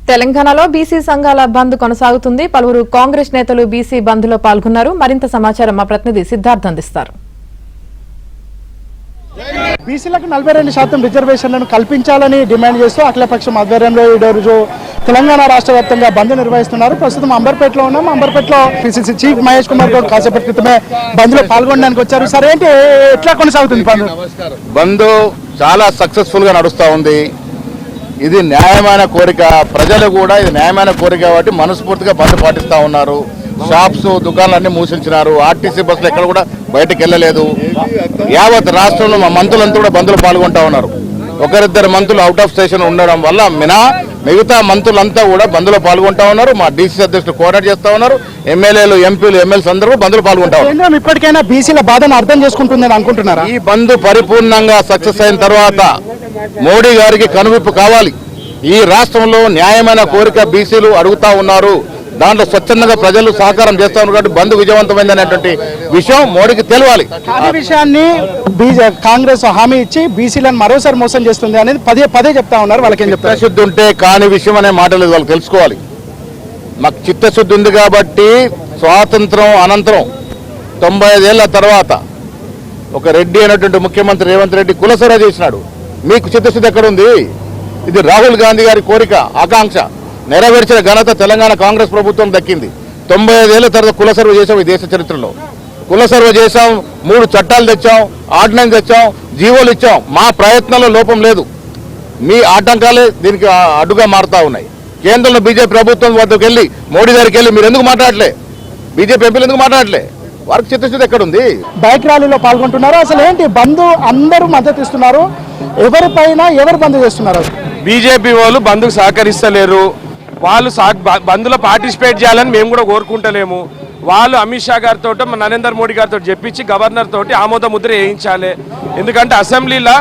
తెలంగాణలో బీసీ సంఘాల బంద్ కొనసాగుతుంది. పలువురు కాంగ్రెస్ నేతలు బీసీ బంద్ లో పాల్గొన్నారు. మరింత సమాచారం మా ప్రతినిధి సిద్ధార్థ్ అందిస్తారు. బీసీలకు 42% రిజర్వేషన్లను కల్పించాలని డిమాండ్ చేస్తూ అఖిలపక్షం ఆధ్వర్యంలో ఈ రోజు తెలంగాణ రాష్ట్ర వ్యాప్తంగా బంద్ నిర్వహిస్తున్నారు. ప్రస్తుతం అంబర్పేటలో ఉన్నాం. అంబర్పేటలో పిసిసి చీఫ్ మహేష్ కుమార్ గౌడ్ కాసేపటి క్రితమే బంద్ లో పాల్గొనడానికి వచ్చారు. సరే, ఏంటి ఎట్లా కొనసాగుతుంది బంద్? బంద్ చాలా సక్సెస్ఫుల్ గా నడుస్తా ఉంది. ఇది న్యాయమైన కోరిక, ప్రజలు కూడా ఇది న్యాయమైన కోరిక కాబట్టి మనస్ఫూర్తిగా బంద్ పాటిస్తా ఉన్నారు. షాప్స్, దుకాణాలన్నీ మూసించినారు. ఆర్టీసీ బస్సులు ఎక్కడ కూడా బయటకు వెళ్ళలేదు. యావత్ రాష్ట్రంలో మా మంత్రులంతా కూడా బంద్లో పాల్గొంటా ఉన్నారు. ఒకరిద్దరు మంత్రులు అవుట్ ఆఫ్ స్టేషన్ ఉండడం వల్ల మిగతా మంత్రులంతా కూడా బంద్లో పాల్గొంటా ఉన్నారు. మా డీసీ అధ్యక్షులు కోఆర్డినేట్ చేస్తా ఉన్నారు. ఎమ్మెల్యేలు, ఎంపీలు, ఎమ్మెల్యేస్ అందరూ బంద్లో పాల్గొంటా ఉన్నారు. ఇప్పటికైనా బీసీల బాధను అర్థం చేసుకుంటుందని అనుకుంటున్నారా? ఈ బంద్ పరిపూర్ణంగా సక్సెస్ అయిన తర్వాత మోడీ గారికి కనువిప్పు కావాలి. ఈ రాష్ట్రంలో న్యాయమైన కోరిక బీసీలు అడుగుతా ఉన్నారు. దాంట్లో స్వచ్ఛందంగా ప్రజలు సహకారం చేస్తా ఉన్నారు కాబట్టి బంద్ విజయవంతమైంది అనేటువంటి విషయం మోడీకి తెలియాలి. ఈ విషయాన్ని కాంగ్రెస్ హామీ ఇచ్చి బీసీలను మరోసారి మోసం చేస్తుంది అనేది పదే చెప్తా ఉన్నారు. వాళ్ళకి ఏం చెప్తారు? చిత్తశుద్ధి ఉంటే కాని విషయం అనే మాట లేదు, వాళ్ళు తెలుసుకోవాలి. మాకు చిత్తశుద్ధి ఉంది కాబట్టి స్వాతంత్రం అనంతరం 95 ఏళ్ల తర్వాత ఒక రెడ్డి అయినటువంటి ముఖ్యమంత్రి రేవంత్ రెడ్డి కులసర్వే చేసినాడు. మీకు చిత్తశుద్ధి ఎక్కడుంది? ఇది రాహుల్ గాంధీ గారి కోరిక, ఆకాంక్ష నెరవేర్చిన ఘనత తెలంగాణ కాంగ్రెస్ ప్రభుత్వం దక్కింది. 95 ఏళ్ల తర్వాత కుల సర్వే చేశాం. ఈ దేశ చరిత్రలో కుల సర్వే చేశాం. 3 చట్టాలు తెచ్చాం, ఆర్డినెన్స్ తెచ్చాం, జీవోలు ఇచ్చాం. మా ప్రయత్నంలో లోపం లేదు. మీ ఆటంకాలే దీనికి అడ్డుగా మారుతా ఉన్నాయి. కేంద్రంలో బీజేపీ ప్రభుత్వం వద్దకు వెళ్ళి మోడీ గారికి వెళ్ళి మీరు ఎందుకు మాట్లాడలే, బీజేపీ ఎంపీలు ఎందుకు మాట్లాడలే? వారికి చిత్తశుద్ధి ఎక్కడుంది? బైక్ ర్యాలీలో పాల్గొంటున్నారు. అసలు ఏంటి బంద్? అందరూ మద్దతు ఇస్తున్నారు. ఎవరిపైన ఎవరు బంద్ చేస్తున్నారు? బీజేపీ వాళ్ళు బంద్కు సహకరిస్తలేరు. వాళ్ళు బంద్లో పార్టిసిపేట్ చేయాలని మేము కూడా కోరుకుంటలేము. వాళ్ళు అమిత్ షా గారితో, నరేంద్ర మోడీ గారితో చెప్పించి గవర్నర్ తోటి ఆమోద ముద్ర వేయించాలి. ఎందుకంటే అసెంబ్లీలో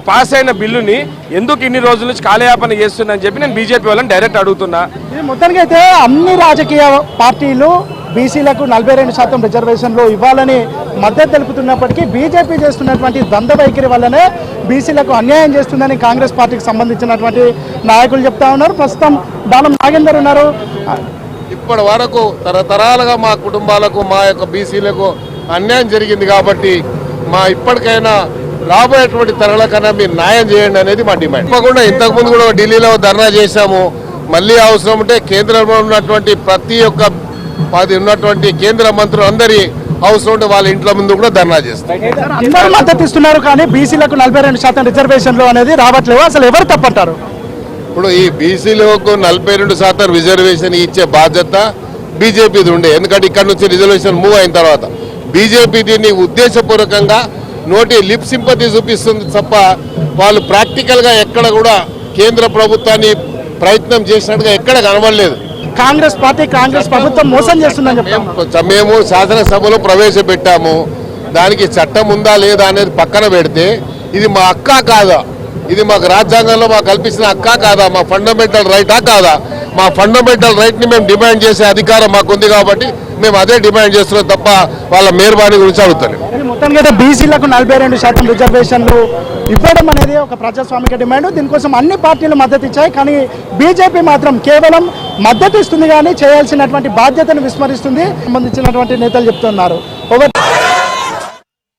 పాస్ అయిన బిల్లుని ఎందుకు ఇన్ని రోజుల నుంచి కాలయాపన చేస్తుందని చెప్పి నేను బీజేపీ వాళ్ళని డైరెక్ట్ అడుగుతున్నా. మొత్తానికి అయితే అన్ని రాజకీయ పార్టీలు బీసీలకు 42% రిజర్వేషన్లు ఇవ్వాలని మద్దతు తెలుపుతున్నప్పటికీ బీజేపీ చేస్తున్నటువంటి ద్వంద్వ వైఖరి వల్లనే బీసీలకు అన్యాయం చేస్తుందని కాంగ్రెస్ పార్టీకి సంబంధించినటువంటి నాయకులు చెప్తా ఉన్నారు. ప్రస్తుతం దానం నాగేందర్ ఉన్నారు. ఇప్పటి వరకు తరతరాలుగా మా కుటుంబాలకు, మా యొక్క బీసీలకు అన్యాయం జరిగింది కాబట్టి ఇప్పటికైనా రాబోయేటువంటి తరాల కన్నా మీరు న్యాయం చేయండి అనేది మా డిమాండ్. తప్పకుండా ఇంతకుముందు కూడా ఢిల్లీలో ధర్నా చేశాము. మళ్ళీ అవసరం ఉంటే కేంద్రంలో ఉన్నటువంటి ప్రతి ఒక్క ఉన్నటువంటి కేంద్ర మంత్రులు అందరి అవసరం ఉంటే వాళ్ళ ఇంట్లో ముందు కూడా ధర్నా చేస్తారు. అందరూ మద్దతు ఇస్తున్నారు కానీ బీసీలకు 42% రిజర్వేషన్లు అనేది రావట్లేవు. అసలు ఎవరు తప్పంటారు? ఇప్పుడు ఈ బీసీలకు 42% రిజర్వేషన్ ఇచ్చే బాధ్యత బీజేపీది ఉండే. ఎందుకంటే ఇక్కడ నుంచి రిజర్వేషన్ మూవ్ అయిన తర్వాత బీజేపీ దీన్ని ఉద్దేశపూర్వకంగా నోటి లిప్ సింపతి చూపిస్తుంది తప్ప వాళ్ళు ప్రాక్టికల్గా ఎక్కడ కూడా కేంద్ర ప్రభుత్వాన్ని ప్రయత్నం చేసినట్టుగా ఎక్కడ కనబడలేదు. కాంగ్రెస్ ప్రభుత్వం మోసం చేస్తుందని చెప్పి మేము శాసనసభలో ప్రవేశపెట్టాము. దానికి చట్టం ఉందా లేదా అనేది పక్కన పెడితే ఇది మా హక్కా కాదా, ఇది మాకు రాజ్యాంగంలో మాకు కల్పించిన హక్కా కాదా, మా ఫండమెంటల్ రైటా కాదా? మా ఫండమెంటల్ రైట్ని మేము డిమాండ్ చేసే అధికారం మాకుంది కాబట్టి మేము అదే డిమాండ్ చేస్తున్నాం తప్ప వాళ్ళ మేర్బానీ గురించి అడుగుతాను. మొత్తానికి అయితే బీసీలకు 42% రిజర్వేషన్లు ఇవ్వడం అనేది ఒక ప్రజాస్వామిక డిమాండ్. దీనికోసం అన్ని పార్టీలు మద్దతు ఇచ్చాయి. కానీ బీజేపీ మాత్రం కేవలం మద్దతు ఇస్తుంది కానీ చేయాల్సినటువంటి బాధ్యతను విస్మరిస్తుంది సంబంధించినటువంటి నేతలు చెప్తున్నారు.